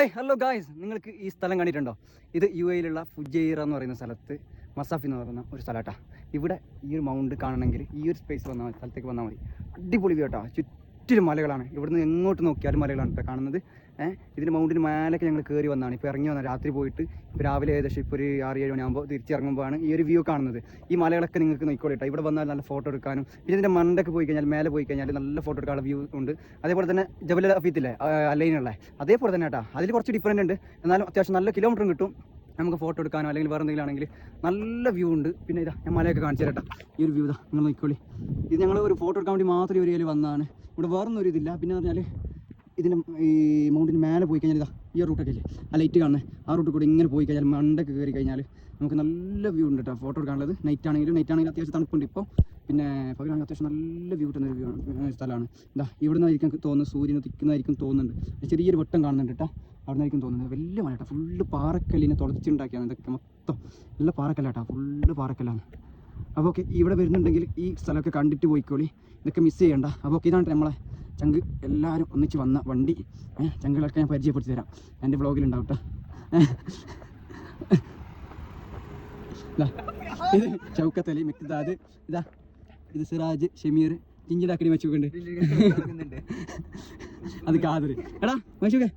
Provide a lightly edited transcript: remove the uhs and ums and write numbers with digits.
Hi hello guys, നിങ്ങൾക്ക് ഈ സ്ഥലം കണ്ടിട്ടുണ്ടോ? ഇത് UAE-ലുള്ള ഫുജൈറ എന്ന് പറയുന്ന സ്ഥലത്ത് മസാഫി എന്ന് പറയുന്ന ഒരു സ്ഥലമാട്ടാ. ഇവിടെ ഈ ഒരു മൗണ്ട് കാണണമെങ്കിൽ ഈ ഒരു സ്പേസ് വന്നാൽ മതി, സ്ഥലത്തേക്ക് വന്നാൽ മതി. അടിപൊളി വ്യൂ കേട്ടോ. ചുറ്റിലും മലകളാണ്, ഇവിടുന്ന് എങ്ങോട്ട് നോക്കിയാലും മലകളാണ് ഇപ്പോൾ കാണുന്നത്. ഇതിൻ്റെ മൗണ്ടിന് മേലേക്ക് ഞങ്ങൾ കയറി വന്നതാണ്. ഇപ്പോൾ ഇറങ്ങി വന്നാൽ രാത്രി പോയിട്ട് ഇപ്പോൾ രാവിലെ ഏകദേശം ഇപ്പോൾ ഒരു 6-7 മണിയാകുമ്പോൾ തിരിച്ചിറങ്ങുമ്പോഴാണ് ഈ ഒരു വ്യൂ കാണുന്നത്. ഈ മലകളൊക്കെ നിങ്ങൾക്ക് നോക്കിക്കോളി കേട്ടോ. ഇവിടെ വന്നാൽ നല്ല ഫോട്ടോ എടുക്കാനും, പിന്നെ ഇതിൻ്റെ മണ്ടൊക്കെ പോയി കഴിഞ്ഞാൽ മേലെ പോയി കഴിഞ്ഞാൽ നല്ല ഫോട്ടോ എടുക്കാനുള്ള വ്യൂ ഉണ്ട്. അതേപോലെ തന്നെ ജബൽ അഫീത്തില്ലേ അലൈനുള്ള അതേപോലെ തന്നെ കേട്ടോ. അതിൽ കുറച്ച് ഡിഫറൻറ്റ് ഉണ്ട്, എന്നാലും അത്യാവശ്യം നല്ല കിലോമീറ്ററും കിട്ടും നമുക്ക് ഫോട്ടോ എടുക്കാനോ അല്ലെങ്കിൽ വേറെ എന്തെങ്കിലും ആണെങ്കിൽ നല്ല വ്യൂ ഉണ്ട്. പിന്നെ ഇതാ ഞാൻ മലയൊക്കെ കാണിച്ചു തരട്ടെ. ഈ ഒരു വ്യൂ ഇതാ നിങ്ങൾ നോക്കിക്കോളി. ഇത് ഞങ്ങൾ ഒരു ഫോട്ടോ എടുക്കാൻ വേണ്ടി മാത്രം ഈ ഏരിയയിൽ വന്നതാണ്. ഇവിടെ വേറൊന്നും ഒരു ഇതില്ല. പിന്നെ പറഞ്ഞാൽ ഇതിൻ്റെ ഈ മൗണ്ടിന് മേലെ പോയി കഴിഞ്ഞാൽ ഇതാ ഈ റൂട്ടൊക്കെ ഇല്ലേ, ആ ലൈറ്റ് കാണുന്നത്, ആ റൂട്ടിൽ കൂടി ഇങ്ങനെ പോയി കഴിഞ്ഞാൽ മണ്ടൊക്കെ കയറി കഴിഞ്ഞാൽ നമുക്ക് നല്ല വ്യൂ ഉണ്ട് കേട്ടോ ഫോട്ടോ എടുക്കാനുള്ളത്. നൈറ്റ് ആണെങ്കിലും അത്യാവശ്യം തണുപ്പുണ്ട് ഇപ്പോൾ. പിന്നെ പകലാണെങ്കിൽ അത്യാവശ്യം നല്ല വ്യൂ കിട്ടുന്ന ഒരു സ്ഥലമാണ്. എന്താ ഇവിടെ നിന്നായിരിക്കും തോന്നുന്നത്, സൂര്യൻ ഉദിക്കുന്നതായിരിക്കും തോന്നുന്നുണ്ട്. ചെറിയൊരു വെട്ടം കാണുന്നുണ്ട് കേട്ടോ, അവിടെ നിന്നായിരിക്കും തോന്നുന്നത്. വലിയ മല കേട്ടോ, ഫുള്ള് പാറക്കല്ലിനെ തുളച്ചുണ്ടാക്കിയാണ് ഇതൊക്കെ മൊത്തം. നല്ല പാറക്കല്ല കേട്ടോ, ഫുള്ള് പാറക്കല്ലാണ്. അപ്പോൾ ഓക്കെ, ഇവിടെ വരുന്നുണ്ടെങ്കിൽ ഈ സ്ഥലമൊക്കെ കണ്ടിട്ട് പോയിക്കോളി, ഇതൊക്കെ മിസ് ചെയ്യണ്ട. അപ്പോൾ ഓക്കെ, ഇതാണ് നമ്മളെ ചങ്ക് എല്ലാവരും ഒന്നിച്ച് വന്ന വണ്ടി. ചങ്കുകളൊക്കെ ഞാൻ പരിചയപ്പെടുത്തി തരാം, എൻ്റെ വ്ളോഗിലുണ്ടാവും കേട്ടോ. ഇത് ഷൗക്കത്ത്, മിക്താദ്, ഇതാ ഇത് സിറാജ്, ഷമീർ, ജിഞ്ചിലാക്കടി വെച്ചുകൊണ്ട് അത് കാതറ്. എടാ വെച്ചോക്കെ